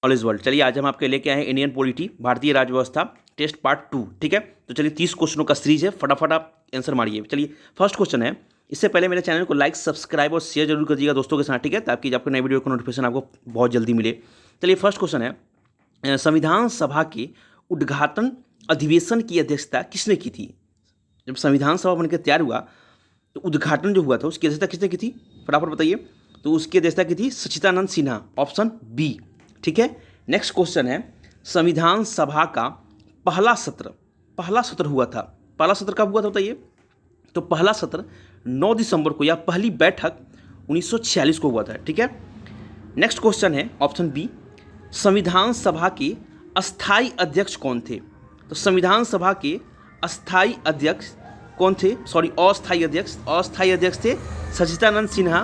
Knowledge world. चलिए आज हम आपके लेके आए हैं इंडियन पॉलिटी भारतीय राज्य व्यवस्था टेस्ट पार्ट 2। ठीक है, तो चलिए 30 क्वेश्चनों का सीरीज है, फटाफट आप आंसर मारिए। चलिए फर्स्ट क्वेश्चन है, इससे पहले मेरे चैनल को लाइक सब्सक्राइब और शेयर जरूर करिएगा दोस्तों के साथ, ठीक है, ताकि आपको नए वीडियो का नोटिफिकेशन आपको बहुत जल्दी मिले। चलिए फर्स्ट क्वेश्चन है, संविधान सभा के उद्घाटन अधिवेशन की अध्यक्षता किसने की थी? जब संविधान सभा बनकर तैयार हुआ तो उद्घाटन जो हुआ था उसकी अध्यक्षता किसने की थी, फटाफट बताइए। तो उसकी अध्यक्षता की थी सच्चिदानंद सिन्हा, ऑप्शन बी। ठीक है, नेक्स्ट क्वेश्चन है, संविधान सभा का पहला सत्र हुआ था, पहला सत्र कब हुआ था बताइए? तो पहला सत्र 9 दिसंबर को या पहली बैठक 1946 को हुआ था। ठीक है, नेक्स्ट क्वेश्चन है ऑप्शन बी, संविधान सभा के अस्थाई अध्यक्ष कौन थे? तो संविधान सभा के अस्थाई अध्यक्ष कौन थे? सॉरी, अस्थाई अध्यक्ष थे सच्चिदानंद सिन्हा।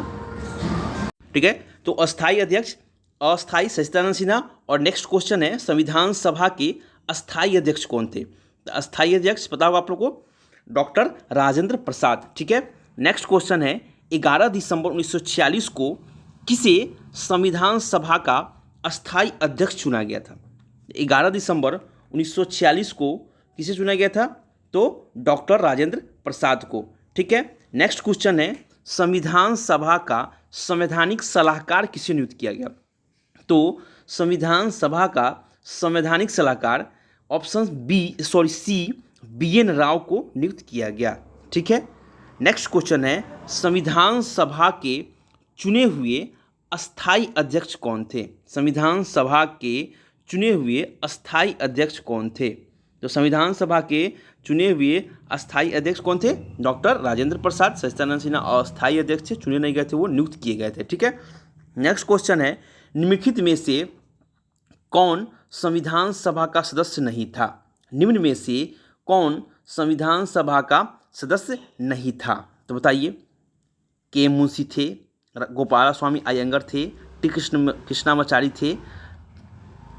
ठीक है, तो अस्थाई सच्चिदानंद सिन्हा। और नेक्स्ट क्वेश्चन है, संविधान सभा के अस्थाई अध्यक्ष कौन थे? अस्थाई अध्यक्ष पता होगा आप लोगों को, डॉक्टर राजेंद्र प्रसाद। ठीक है, नेक्स्ट क्वेश्चन है, 11 दिसंबर 1946 को किसे संविधान सभा का अस्थाई अध्यक्ष चुना गया था? 11 दिसंबर 1946 को किसे चुना गया था? तो डॉक्टर राजेंद्र प्रसाद को। ठीक है, नेक्स्ट क्वेश्चन है, संविधान सभा का संवैधानिक सलाहकार किसे नियुक्त किया गया? तो संविधान सभा का संवैधानिक सलाहकार ऑप्शन सी BN राव को नियुक्त किया गया। ठीक है, नेक्स्ट क्वेश्चन है, संविधान सभा के चुने हुए अस्थाई अध्यक्ष कौन थे? संविधान सभा के चुने हुए अस्थाई अध्यक्ष कौन थे? तो संविधान सभा के चुने हुए अस्थाई अध्यक्ष कौन थे? डॉक्टर राजेंद्र प्रसाद। सच्चिदानंद सिन्हा अस्थाई अध्यक्ष थे, चुने नहीं गए थे, वो नियुक्त किए गए थे। ठीक है, नेक्स्ट क्वेश्चन है, निम्नलिखित में से कौन संविधान सभा का सदस्य नहीं था? निम्न में से कौन संविधान सभा का सदस्य नहीं था? तो बताइए। के मुंशी थे, गोपाला स्वामी अयंगर थे, टी कृष्णामाचारी थे,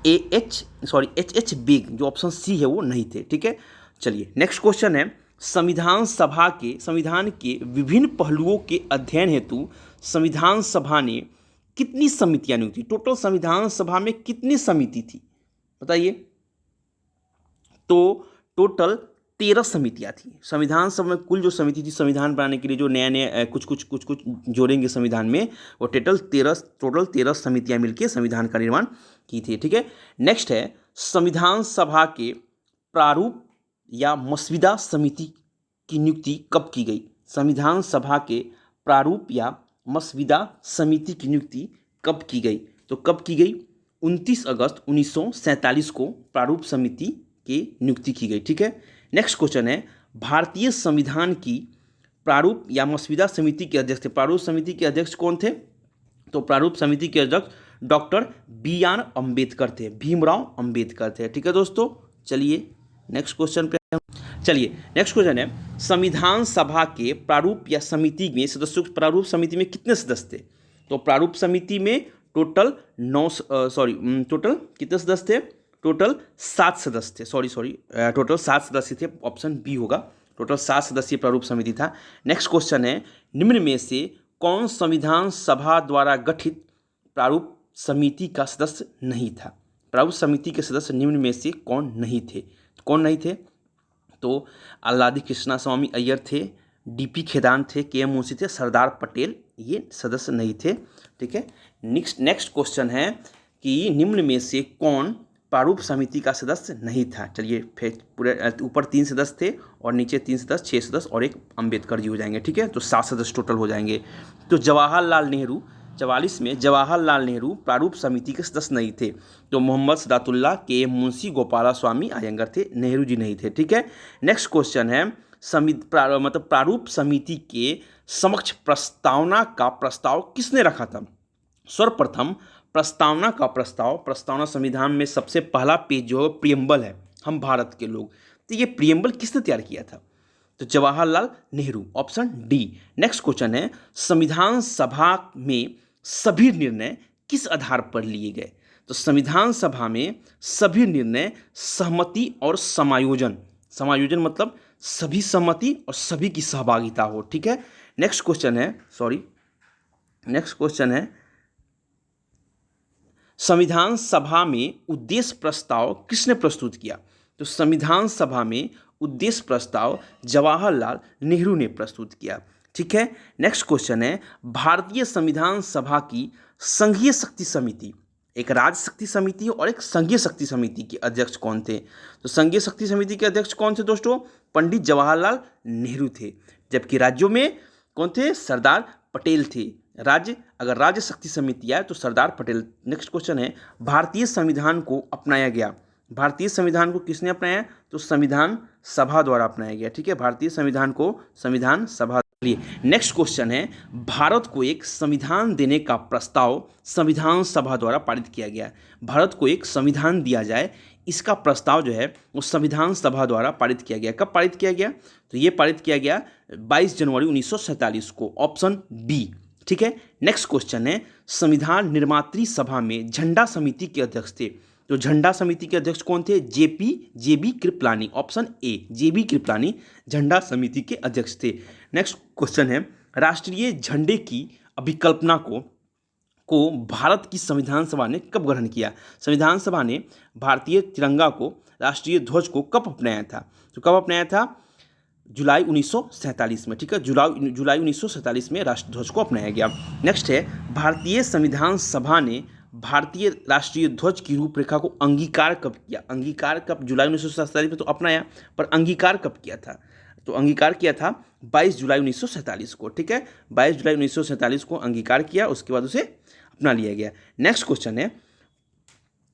H बेग जो ऑप्शन सी है वो नहीं थे। ठीक है, चलिए नेक्स्ट क्वेश्चन है, संविधान के विभिन्न पहलुओं के अध्ययन हेतु संविधान सभा ने कितनी समितियां नियुक्त की? टोटल संविधान सभा में कितनी समिति थी बताइए? तो टोटल 13 समितियां थी संविधान सभा में। कुल जो समिति थी संविधान बनाने के लिए, जो नया कुछ जोड़ेंगे संविधान में, वो टोटल 13 समितियां मिलकर संविधान का निर्माण की थी। ठीक है, नेक्स्ट है, संविधान सभा के प्रारूप या मसविदा समिति की नियुक्ति कब की गई? संविधान सभा के प्रारूप या मसविदा समिति की नियुक्ति कब की गई? तो कब की गई? 29 अगस्त 1947 को प्रारूप समिति की नियुक्ति की गई। ठीक है, नेक्स्ट क्वेश्चन है, भारतीय संविधान की प्रारूप या मसविदा समिति के अध्यक्ष थे? प्रारूप समिति के अध्यक्ष कौन थे? तो प्रारूप समिति के अध्यक्ष डॉक्टर BR अम्बेडकर थे, भीमराव अम्बेडकर थे। ठीक है दोस्तों, चलिए नेक्स्ट क्वेश्चन पे। चलिए नेक्स्ट क्वेश्चन है, संविधान सभा के प्रारूप या समिति में सदस्यों, प्रारूप समिति में कितने सदस्य थे? तो प्रारूप समिति में टोटल टोटल कितने सदस्य थे? टोटल 7 सदस्य थे। टोटल 7 सदस्य थे, ऑप्शन बी होगा। टोटल 7 सदस्यीय प्रारूप समिति था। नेक्स्ट क्वेश्चन है, निम्न में से कौन संविधान सभा द्वारा गठित प्रारूप समिति का सदस्य नहीं था? प्रारूप समिति के सदस्य निम्न में से कौन नहीं थे? कौन नहीं थे? तो आल्लादी कृष्णा स्वामी अय्यर थे, DP खेदान थे, KM मुंशी थे, सरदार पटेल ये सदस्य नहीं थे। ठीक है, नेक्स्ट क्वेश्चन है कि निम्न में से कौन प्रारूप समिति का सदस्य नहीं था? चलिए फिर पूरे ऊपर 3 सदस्य थे और नीचे 3 सदस्य, 6 सदस्य और एक अम्बेडकर जी हो जाएंगे। ठीक है, तो 7 सदस्य टोटल हो जाएंगे। तो जवाहरलाल नेहरू 44 में जवाहरलाल नेहरू प्रारूप समिति के सदस्य नहीं थे। तो मोहम्मद सदातुल्लाह, KM मुंशी, गोपाला स्वामी अयंगर थे, नेहरू जी नहीं थे। ठीक है, नेक्स्ट क्वेश्चन है, प्रारूप समिति के समक्ष प्रस्तावना का प्रस्ताव किसने रखा था? सर्वप्रथम प्रस्तावना संविधान में सबसे पहला पेज जो है प्रियम्बल है, हम भारत के लोग। तो ये प्रियम्बल किसने तैयार किया था? तो Jawaharlal Nehru, option D. Next question है, संविधान सभा में सभी निर्णय किस आधार पर लिए गए? तो संविधान सभा में सभी निर्णय सहमति और समायोजन मतलब सभी सहमति और सभी की सहभागिता हो। ठीक है, नेक्स्ट क्वेश्चन है संविधान सभा में उद्देश्य प्रस्ताव किसने प्रस्तुत किया? तो संविधान सभा में उद्देश्य प्रस्ताव जवाहरलाल नेहरू ने प्रस्तुत किया। ठीक है, नेक्स्ट क्वेश्चन है, भारतीय संविधान सभा की संघीय शक्ति समिति, एक राज्य शक्ति समिति और एक संघीय शक्ति समिति के अध्यक्ष कौन थे? तो संघीय शक्ति समिति के अध्यक्ष कौन थे दोस्तों? पंडित जवाहरलाल नेहरू थे। जबकि राज्यों में कौन थे? सरदार पटेल थे। अगर राज्य शक्ति समिति आए तो सरदार पटेल। नेक्स्ट क्वेश्चन है, भारतीय संविधान को अपनाया गया, भारतीय संविधान को किसने अपनाया? तो संविधान सभा द्वारा अपनाया गया। ठीक है, भारतीय संविधान को संविधान सभा। नेक्स्ट क्वेश्चन है, भारत को एक संविधान देने का प्रस्ताव संविधान सभा द्वारा पारित किया गया। भारत को एक संविधान दिया जाए, इसका प्रस्ताव जो है वो संविधान सभा द्वारा पारित किया गया। कब पारित किया गया? तो ये पारित किया गया 22 जनवरी 1947 को, ऑप्शन बी। ठीक है, नेक्स्ट क्वेश्चन है, संविधान निर्मात्री सभा में झंडा समिति के अध्यक्ष थे। तो झंडा समिति के अध्यक्ष कौन थे? जेबी कृपलानी, ऑप्शन ए, जेबी कृपलानी झंडा समिति के अध्यक्ष थे। नेक्स्ट क्वेश्चन है, राष्ट्रीय झंडे की अभिकल्पना को भारत की संविधान सभा ने कब ग्रहण किया? संविधान सभा ने भारतीय तिरंगा को, राष्ट्रीय ध्वज को कब अपनाया था? तो कब अपनाया था? जुलाई 1947 में। ठीक है, जुलाई 1947 में राष्ट्रध्वज को अपनाया गया। नेक्स्ट है, भारतीय संविधान सभा ने भारतीय राष्ट्रीय ध्वज की रूपरेखा को अंगीकार कब किया? अंगीकार कब? जुलाई 1947 में तो अपनाया, पर अंगीकार कब किया था? तो अंगीकार किया था 22 जुलाई 1947 को। ठीक है, 22 जुलाई 1947 को अंगीकार किया, उसके बाद उसे अपना लिया गया। नेक्स्ट क्वेश्चन है,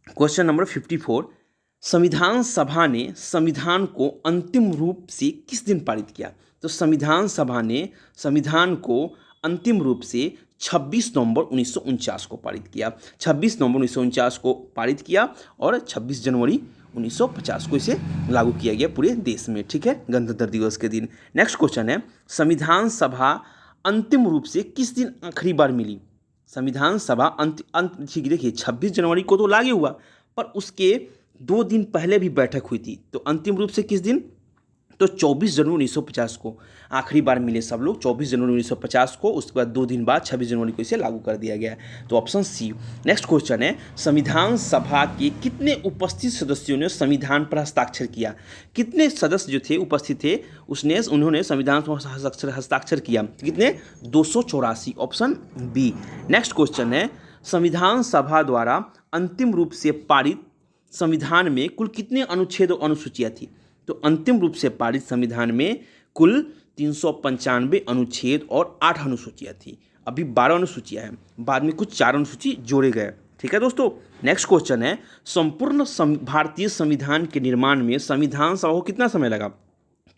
क्वेश्चन नंबर 54, संविधान सभा ने संविधान को अंतिम रूप से किस दिन पारित किया? तो संविधान सभा ने संविधान को अंतिम रूप से 26 नवंबर 1949 को पारित किया। 26 नवंबर 1949 को पारित किया और 26 जनवरी 1950 को इसे लागू किया गया पूरे देश में। ठीक है, गणतंत्र दिवस के दिन। नेक्स्ट क्वेश्चन है, संविधान सभा अंतिम रूप से किस दिन आखिरी बार मिली? संविधान सभा ठीक, देखिए 26 जनवरी को तो लागू हुआ, पर उसके 2 दिन पहले भी बैठक हुई थी। तो अंतिम रूप से किस दिन? तो 24 जनवरी 1950 को आखिरी बार मिले सब लोग, 24 जनवरी 1950 को। उसके बाद 2 दिन बाद 26 जनवरी को इसे लागू कर दिया गया। तो ऑप्शन सी। नेक्स्ट क्वेश्चन है, संविधान सभा के कितने उपस्थित सदस्यों ने संविधान पर हस्ताक्षर किया? कितने सदस्य जो थे उपस्थित थे उन्होंने संविधान पर हस्ताक्षर किया? कितने? 284, ऑप्शन बी। नेक्स्ट क्वेश्चन है, संविधान सभा द्वारा अंतिम रूप से पारित संविधान में कुल कितने अनुच्छेद और अनुसूचियाँ थी? तो अंतिम रूप से पारित संविधान में कुल 395 अनुच्छेद और 8 अनुसूचियाँ थी। अभी 12 अनुसूचियाँ हैं, बाद में कुछ 4 अनुसूची जोड़े गए। ठीक है दोस्तों, नेक्स्ट क्वेश्चन है, संपूर्ण भारतीय संविधान के निर्माण में संविधान सभा को कितना समय लगा?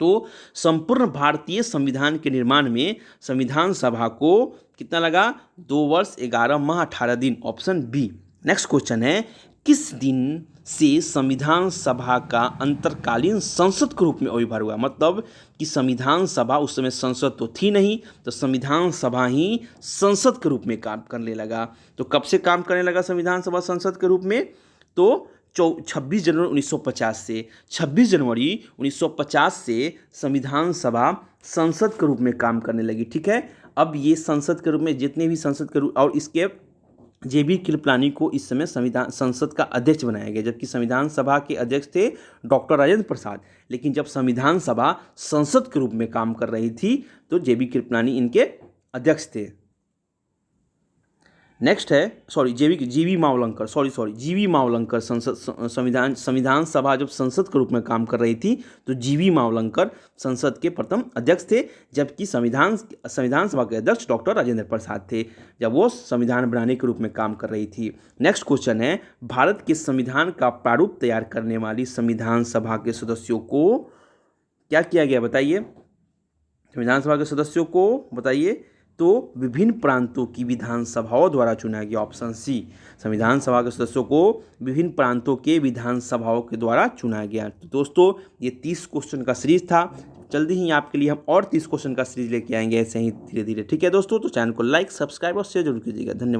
तो संपूर्ण भारतीय संविधान के निर्माण में संविधान सभा को कितना लगा? 2 वर्ष 11 माह 18 दिन, ऑप्शन बी। नेक्स्ट क्वेश्चन है, किस दिन से संविधान सभा का अंतरकालीन संसद के रूप में आविर्भाव हुआ? मतलब कि संविधान सभा उस समय संसद तो थी नहीं, तो संविधान सभा ही संसद के रूप में काम करने लगा। तो कब से काम करने लगा संविधान सभा संसद के रूप में? तो 26 जनवरी 1950 से। 26 जनवरी 1950 से संविधान सभा संसद के रूप में काम करने लगी। ठीक है, अब ये संसद के रूप में जितने भी संसद के रूप, और इसके जेबी कृपलानी को इस समय संसद का अध्यक्ष बनाया गया, जबकि संविधान सभा के अध्यक्ष थे डॉक्टर राजेंद्र प्रसाद। लेकिन जब संविधान सभा संसद के रूप में काम कर रही थी तो जेबी कृपलानी इनके अध्यक्ष थे। नेक्स्ट है जीवी मावलंकर संविधान सभा जब संसद के रूप में काम कर रही थी तो जीवी मावलंकर संसद के प्रथम अध्यक्ष थे, जबकि संविधान सभा के अध्यक्ष डॉक्टर राजेंद्र प्रसाद थे जब वो संविधान बनाने के रूप में काम कर रही थी। नेक्स्ट क्वेश्चन है, भारत के संविधान का प्रारूप तैयार करने वाली संविधान सभा के सदस्यों को क्या किया गया बताइए? संविधान सभा के सदस्यों को बताइए। तो विभिन्न प्रांतों की विधानसभाओं द्वारा चुना गया, ऑप्शन सी। संविधान सभा के सदस्यों को विभिन्न प्रांतों के विधानसभाओं के द्वारा चुना गया। तो दोस्तों ये 30 क्वेश्चन का सीरीज था। जल्दी ही आपके लिए हम और 30 क्वेश्चन का सीरीज लेके आएंगे ऐसे ही धीरे धीरे। ठीक है दोस्तों, तो चैनल को लाइक, सब्सक्राइब और शेयर जरूर कीजिएगा। धन्यवाद।